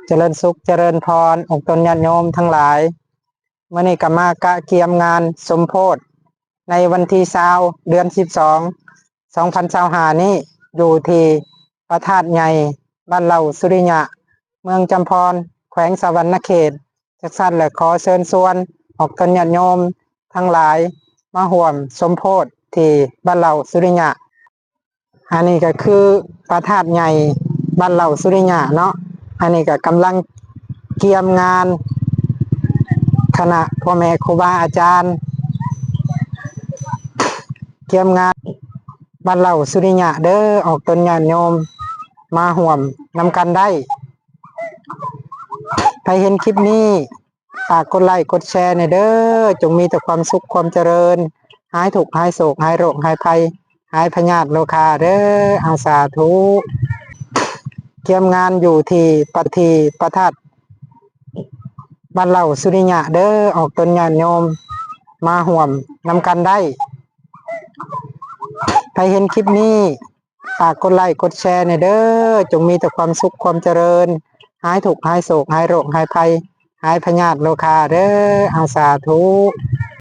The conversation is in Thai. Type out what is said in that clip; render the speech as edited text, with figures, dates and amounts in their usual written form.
เจริญสุขเจริญพรองค์ตนญาติโยมทั้งหลายเมื่อนี้ก็มากะเกียมงานสมโพธิในวันที่20เดือน12 2025นี้อยู่ที่พระธาตุใหญ่บ้านเหล่าสุริยะเมืองจำพรแขวงสะหวรรณเขตจักสันและขอเชิญชวนออกตนญาติโยมทั้งหลายมาห่วมสมโพธิที่บ้านเหล่าสุริยะอันนี้ก็คือพระธาตุใหญ่บ้านเหล่าสุริยะเนาะอันนี้ก็กำลังเกียมงานคณะพ่อแม่ครูบาอาจารย์เกียมงานบ้านเหล่าสุริยะเด้อออกตนญาติโยมมาห่วมนำกันได้ใครเห็นคลิปนี้ฝากกดไลค์กดแชร์ในเด้อจงมีแต่ความสุขความเจริญหายทุกข์หายโศกหายโรคหายภัยหายพยาธิโรคาเด้ออาสาธุเกียมงานอยู่ที่ประทัดบ้านเหล่าสุริยะเด้อออกตนญาติโยมมาห่วมนำกันได้ใครเห็นคลิปนี้ฝากกดไลค์กดแชร์ในเด้อจงมีแต่ความสุขความเจริญหายทุกข์หายโศกหายโรคหายภัยหายพยาธิโรคาเด้ออาสาธุ